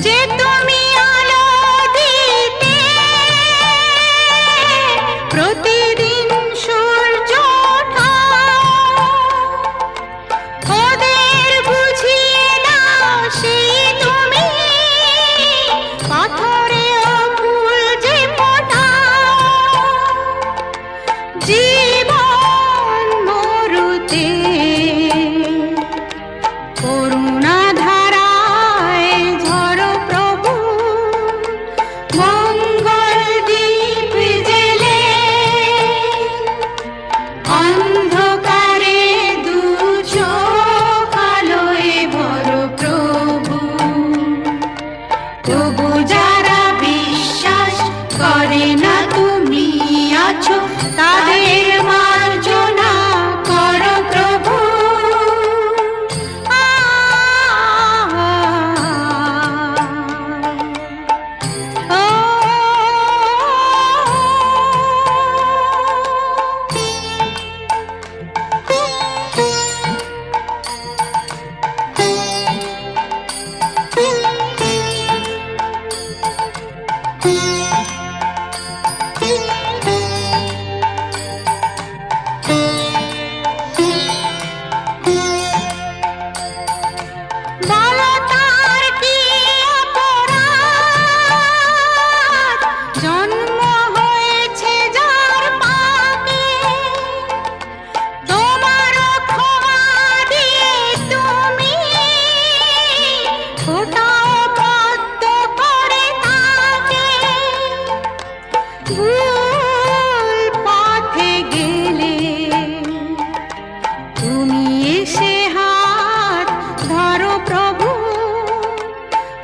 যে তুমি আলো দিতে প্রতিদিন সূর্য ওঠাও, ওদের বুঝিয়ে দাও সেই তুমি পাথরেও ফুল যে ফোটাও। জীবন মরুতে করুণা ধারায় ঝরো প্রভু, মঙ্গল দীপ জেলে অন্ধকারে দু চোখ আলোয় ভরো প্রভু। তবু যারা বিশ্বাস করে না তুমি আছো, তাদের মার্জনা করো প্রভু। বলো তার কি অপরাধ, জন্ম হয়েছে যার পাপে, তোমার ক্ষমা দিয়ে তুমি ফোটাও পদ্ম করে তাকে। ভুল পথে গেলে তুমি এসে হাত ধরো প্রভু,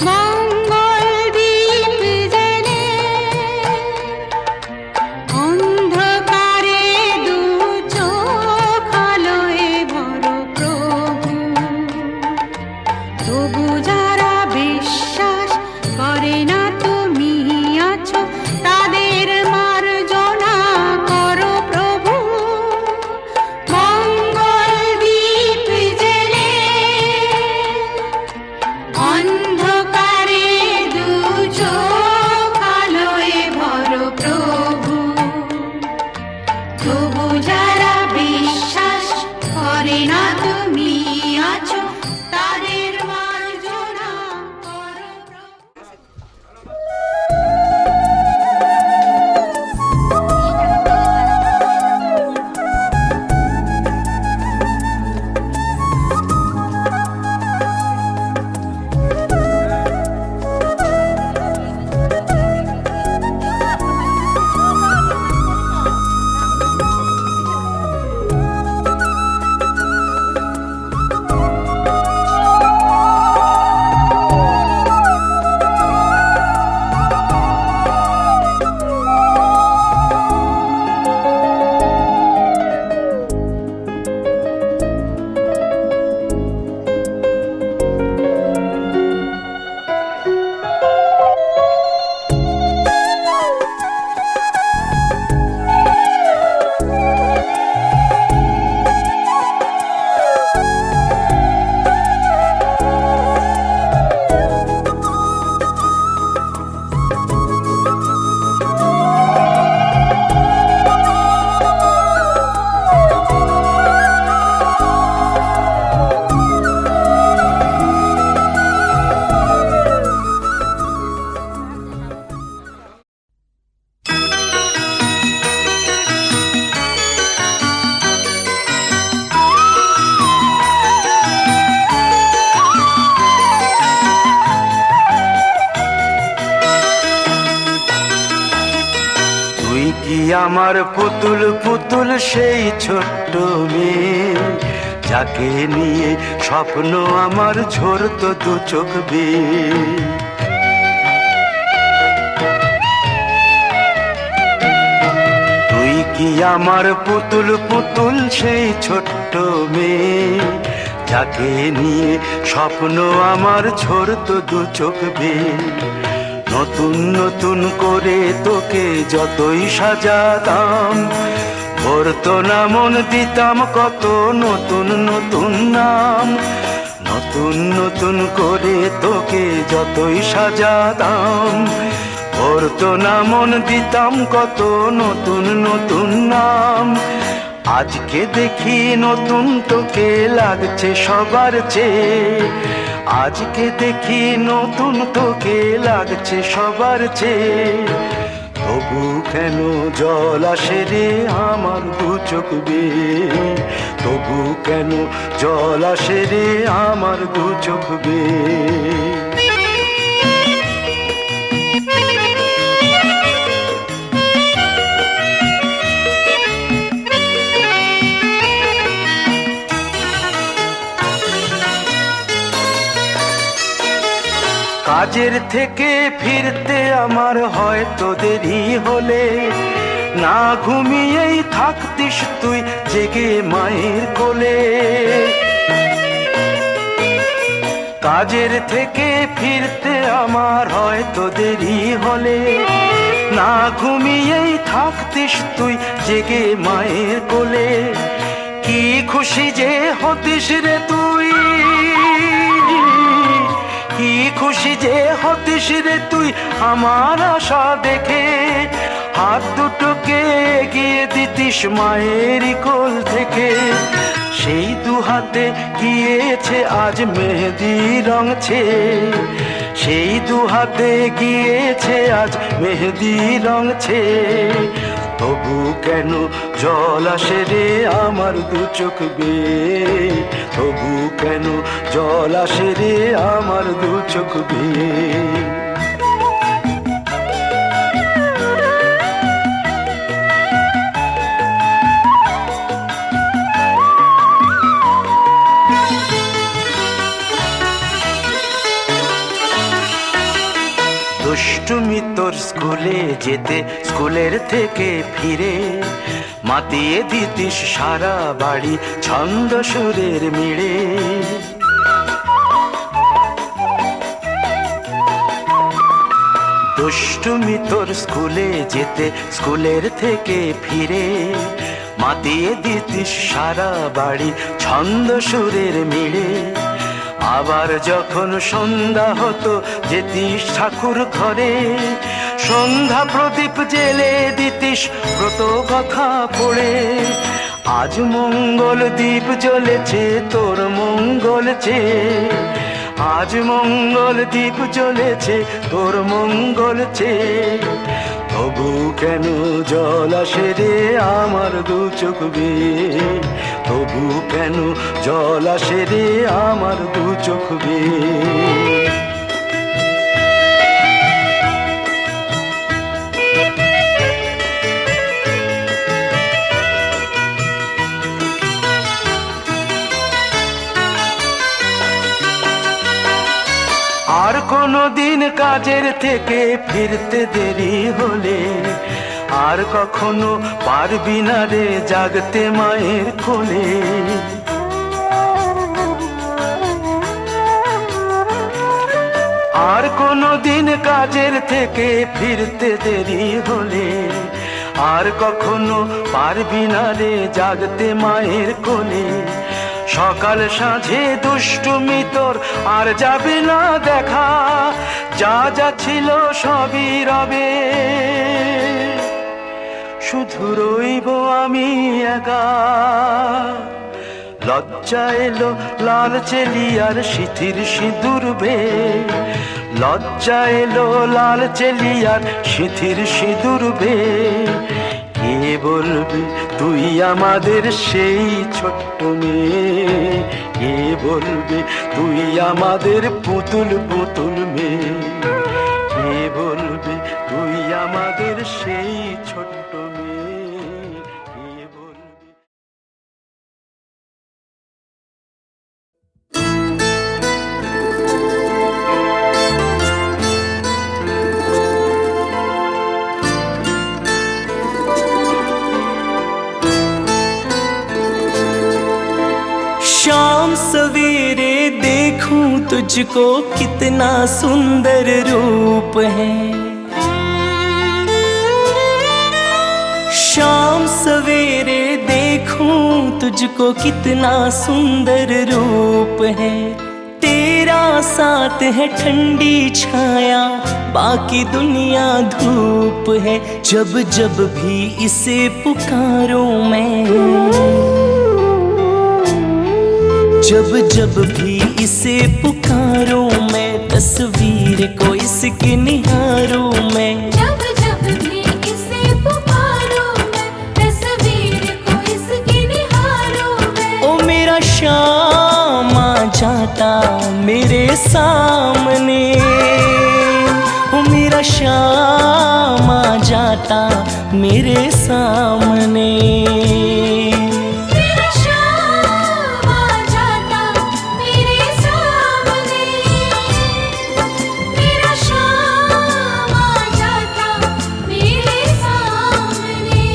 মঙ্গল দীপ জেলে অন্ধকারে দু চোখ আলোয় ভরো প্রভু। তবু যারা বিশ্বাস করে না তুমি আছো, তাদের মার্জনা করো প্রভু। মঙ্গল দীপ জেলে অন্ধকারে দু চোখ আলোয় ভরো প্রভু। তবু যারা বিশ্বাস করে না তুমি আছো, তাদের মার্জনা করো প্রভু। তুই কি আমার পুতুল পুতুল সেই ছোট্ট মেয়ে, যাকে নিয়ে স্বপ্ন আমার ঝরতো দু চোখ বেয়ে। তুই কি আমার পুতুল পুতুল সেই ছোট্ট মেয়ে, যাকে নিয়ে স্বপ্ন আমার ঝরতো দু চোখ বেয়ে। নতুন নতুন করে তোকে যতই সাজাতাম, ভরতো না মন, দিতাম কত নতুন নতুন নাম। নতুন নতুন করে তোকে যতই সাজাতাম, ভরতো না মন, দিতাম কত নতুন নতুন নাম। আজকে দেখি নতুন তোকে লাগছে সবার চেয়ে, আজকে দেখি নতুন তোকে লাগছে সবার চেয়ে। তবু কেন জল আসে রে আমার দু চোখ বেয়ে, তবু কেন জল আসে রে আমার দু চোখ বেয়ে। কাজের থেকে ফিরতে আমার হয়তো দেরি হলে, না ঘুমিয়েই থাকতিস তুই জেগে মায়ের কোলে। কাজের থেকে ফিরতে আমার হয়তো দেরি হলে, না ঘুমিয়েই থাকতিস তুই জেগে মায়ের কোলে। কি খুশি যে হতিস রে তুই, কি খুশি যে হতিস রে তুই আমার আশা দেখে। হাত দুটোকে এগিয়ে দিতিস মায়ের কোল থেকে, সেই দু হাতে গিয়েছে আজ মেহেদি রঙছে, সেই দু হাতে গিয়েছে আজ মেহেদি রঙছে। তবু কেন জল আসে রে আমার দু চোখ বেয়ে, তবু কেন জল আসে রে আমার দু চোখ বেয়ে। দুষ্টুমি তোর স্কুলে যেতে, স্কুলের থেকে ফিরে মাতিয়ে দিতিস সারা বাড়ি ছন্দ সুরের মিড়ে। দুষ্টুমি তোর স্কুলে যেতে, স্কুলের থেকে ফিরে মাতিয়ে দিতিস সারা বাড়ি ছন্দ সুরের মিড়ে। আবার যখন সন্ধ্যা হতো যেতিস ঠাকুর ঘরে, সন্ধ্যা প্রদীপ জেলে দিতিস ব্রত কথা পড়ে। আজ মঙ্গল দ্বীপ জ্বলেছে তোর মঙ্গল চেয়ে, আজ মঙ্গল দ্বীপ জ্বলেছে তোর মঙ্গল চেয়ে। তবু কেন জল আসে রে আমার দু চোখ বেয়ে, তবু কেন জল আসে রে আমার দু চোখ বেয়ে। আর কোনো দিন কাজের থেকে ফিরতে দেরি হলে, আর কখনো পারবি না রে জাগতে মায়ের কোলে। আর কোনো দিন কাজের থেকে ফিরতে দেরি হলে, আর কখনো পারবি না রে জাগতে মায়ের কোলে। সকাল সাঁঝে দুষ্টুমি তোর আর যাবে না দেখা, যা যা ছিল সবই রবে, শুধু রইব আমি একা। লজ্জা এলো লাল চেলিয়ার সিথির সিঁদুর বেয়ে, লজ্জা এলো লাল চেলিয়ার সিথির সিঁদুর বেয়ে। কে বলবে তুই আমাদের সেই ছোট্ট মেয়ে, কে বলবে তুই আমাদের পুতুল পুতুল মেয়ে, কে বলবে তুই আমাদের সেই ছোট্ট মেয়ে, কে বলবে। शाम सवेरे देखूं तुझको कितना सुंदर रूप है, शाम सवेरे देखूं तुझको कितना सुंदर रूप है। तेरा साथ है ठंडी छाया, बाकी दुनिया धूप है। जब जब भी इसे पुकारूं मैं, जब जब भी इसे पुकारूं मैं, तस्वीर को इसकी निहारूं मैं। जब जब भी इसे पुकारूं मैं, तस्वीर को इसकी निहारूं मैं। ओ मेरा शाम आ जाता मेरे सामने, ओ मेरा शाम आ जाता मेरे सामने। मेरा शाम आ जाता मेरे सामने, मेरा शाम आ जाता मेरे सामने।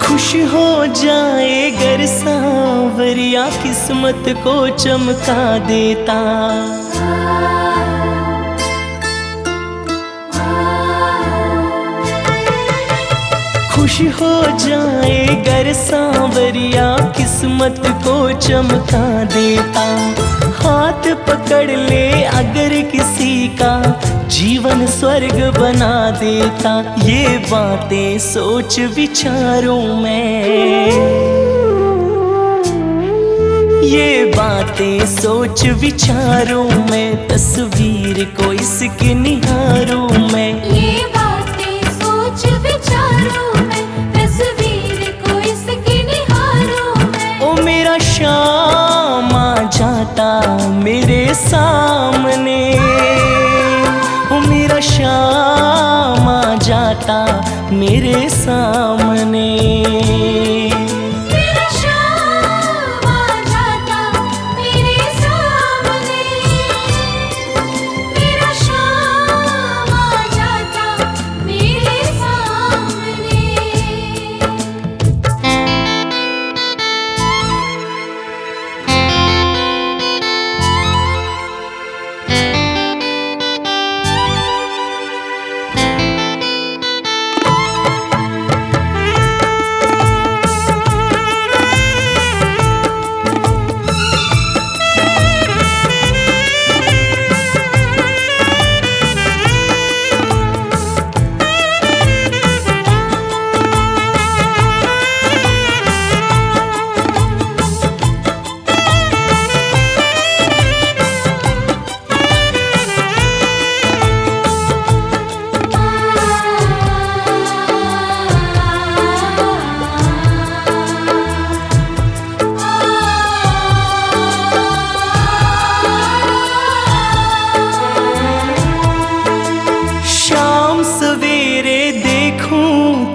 खुश हो जाए गर सांवरिया, किस्मत को चमका देता। खुश हो जाए गर सांवरिया, किस्मत को चमका देता। हाथ पकड़ ले अगर किसी का, जीवन स्वर्ग बना देता। ये बातें सोच विचारूं मैं, ये बातें सोच विचारूं मैं, तस्वीर को इसकी निहारूं मैं। ये बातें सोच विचारूं मैं, तस्वीर को इसकी निहारूं मैं। ओ मेरा शाम आ जाता मेरे सामने, ओ मेरा शाम आ जाता मेरे सामने। मेरा शाम आ जाता मेरे सामने, मेरा शाम आ जाता मेरे सामने।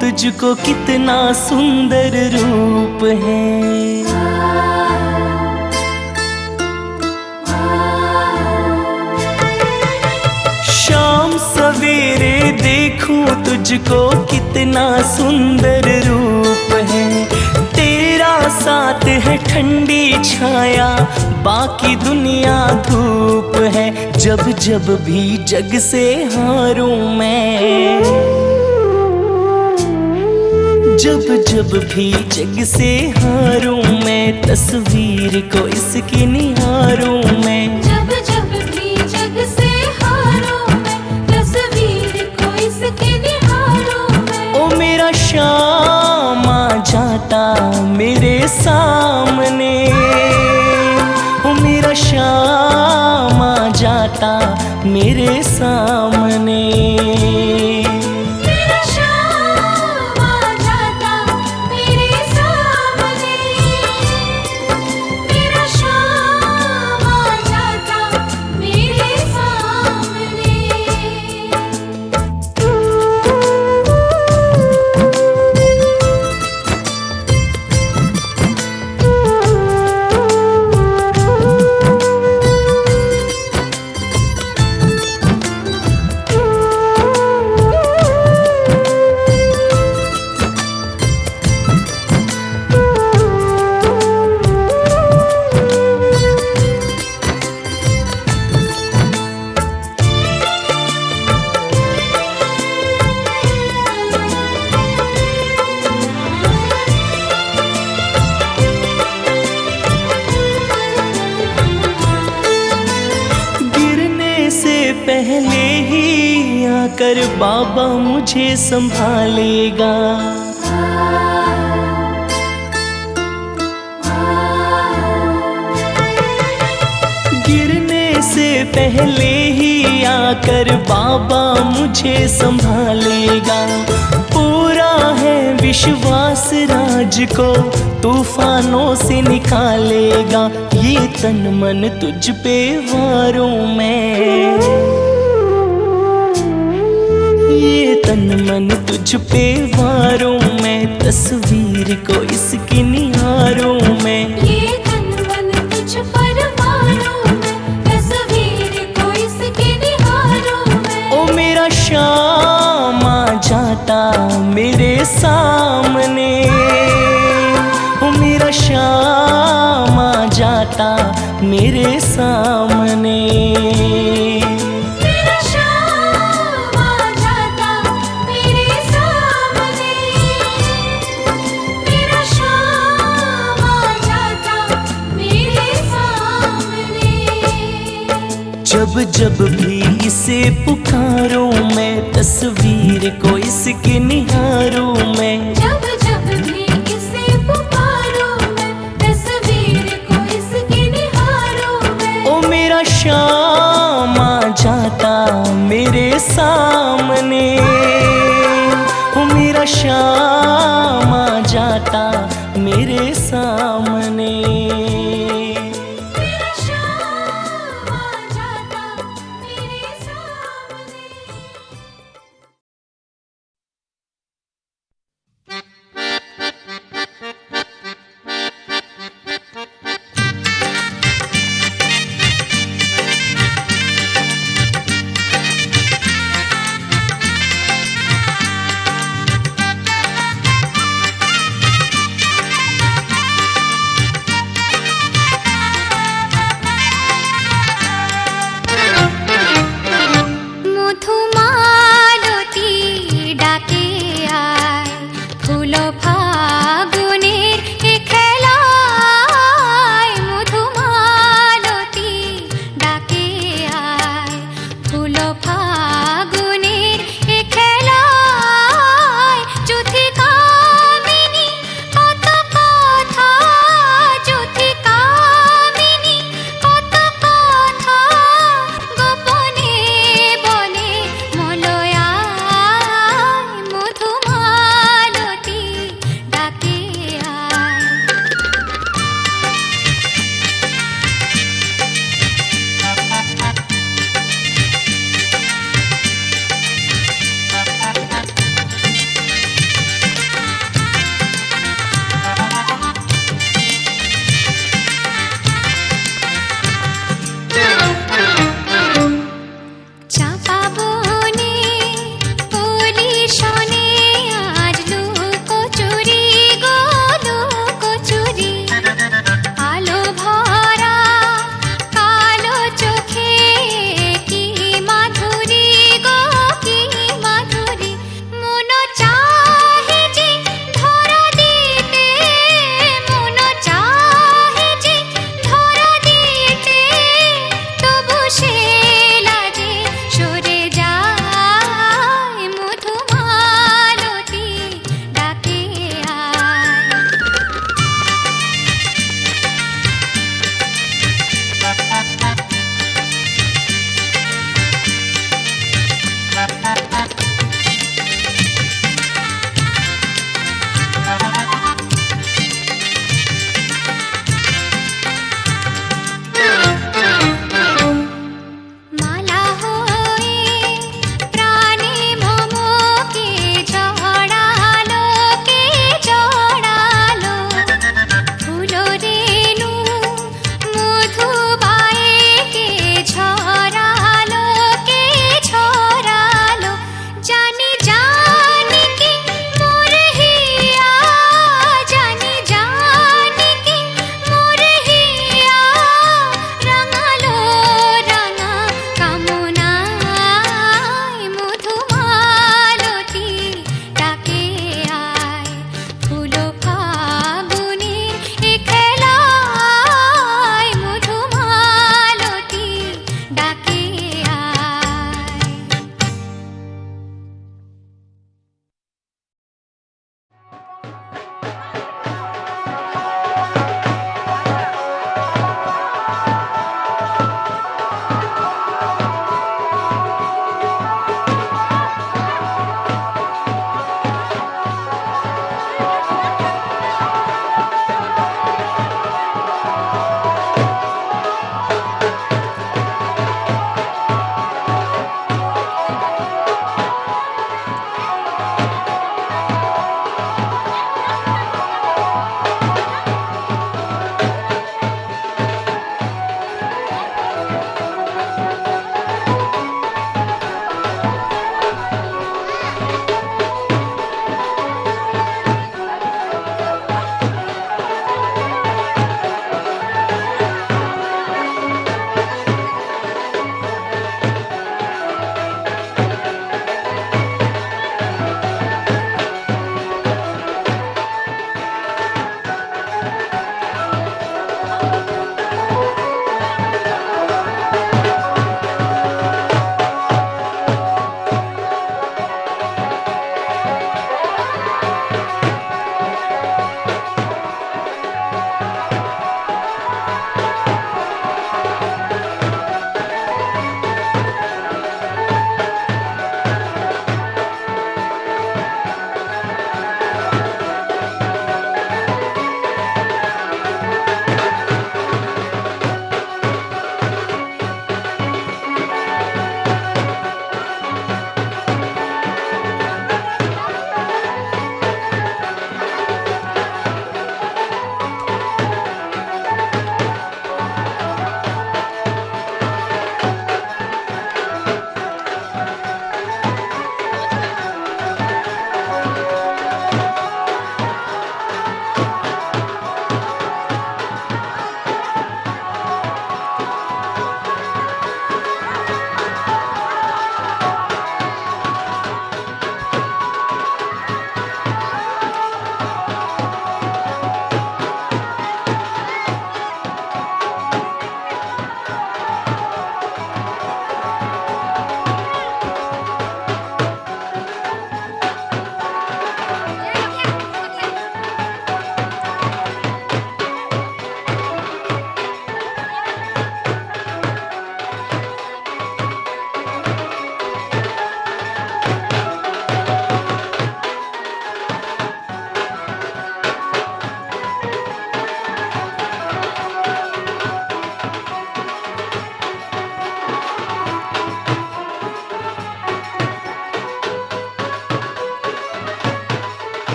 तुझको कितना सुंदर रूप है। शाम सवेरे देखूं तुझको कितना सुंदर रूप है। तेरा साथ है ठंडी छाया, बाकी दुनिया धूप है। जब जब भी जग से हारूं मैं, जब जब भी जग से हारूं मैं, तस्वीर को इसकी निहारूं मैं। जब जब भी जग से हारूं मैं, तस्वीर को इसकी निहारूं मैं। ओ मेरा शाम आ जाता मेरे सामने, ओ मेरा शाम आ जाता मेरे सामने। मेरा शाम आ जाता मेरे सामने। कर बाबा मुझे संभालेगा। गिरने से पहले ही आकर बाबा मुझे संभालेगा। पूरा है विश्वास राज को तूफानों से निकालेगा। ये तन मन तुझ पे वारूं मैं, ये तन मन तुझ पे वारूं मैं, तस्वीर को इसकी निहारूं मैं। ये तन मन तुझ पर वारूं मैं, तस्वीर को इसकी निहारूं मैं। ओ मेरा शाम आ जाता मेरे सामने, ओ मेरा शाम आ जाता मेरे सामने। मेरा शाम आ जाता मेरे सामने, मेरा शाम आ जाता मेरे सामने। जब जब भी इसे पुकारूं मैं, तस्वीर को इसकी निहारूं मैं। जब जब भी इसे पुकारूं मैं, तस्वीर को इसकी निहारूं मैं। ओ मेरा शाम आ जाता मेरे सामने, ओ मेरा शाम आ जाता मेरे सामने। मेरा शाम आ जाता मेरे सामने।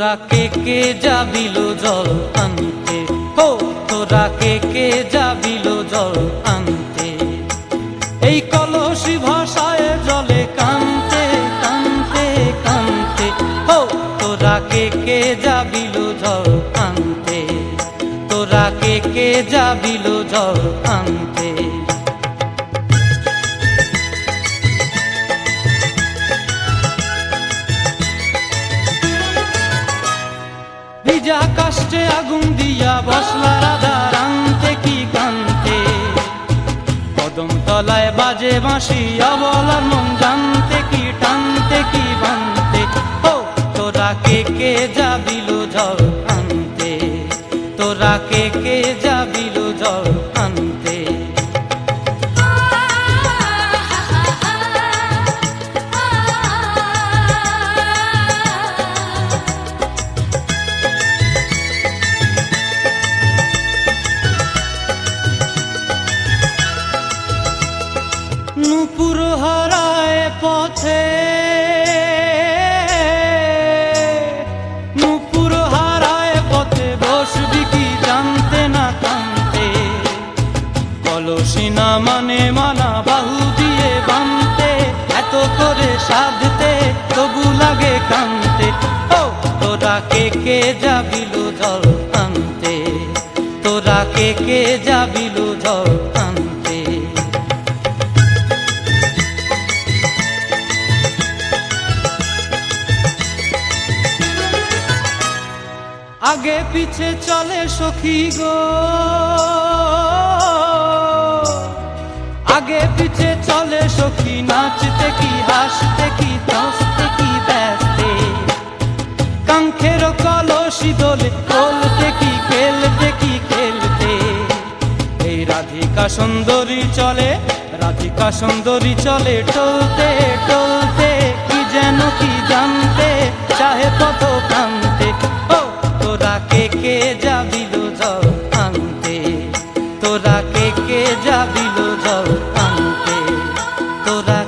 তোরা কে যাবিল জল আনতে, ও তোরা কে যাবিল জল আনতে, এই কলসি ভাষায় জলে কানতে কানতে কানতে, ও তোরা কে যাবিল জল আনতে, তোরা কে যাবিল জল আনতে। ভিজা কাষ্টে আগুন দিয়া বসলা রাধা রানতে কি কানতে, কদম তলায় বাজে বাঁশি অবলার মন জানতে কি টানতে কি বানতে, ও তোরা কে যাবিল জল আনতে, তোরা কে যাবিল জল আনতে। নূপুর হারায় পথে, নূপুর হারায় পথে বসবি কি জানতে না কানতে, কলসি না মানে মানা বাহু দিয়ে বানতে, এত করে সাধতে তবু লাগে কানতে, ও তোরা কে যাবিল জল আনতে, তোরা কে যাবিল জল আনতে। আগে পিছে চলে সখী গো, আগে পিছে চলে সখী, নাচতে কি হাসতে কি হাসতে কি ব্যস্তে, কাঙ্ক্ষের কলসি দোলে বলতে কি খেলতে কি খেলতে, এই রাধিকা সুন্দরী চলে, রাধিকা সুন্দরী চলে টলতে টলতে, কি যেন কি জানতে চাহে পথ প্রান্তে, ও তোরা কে যাবিল জল আনতে, তোরা কে যাবিল জল আনতে, তোরা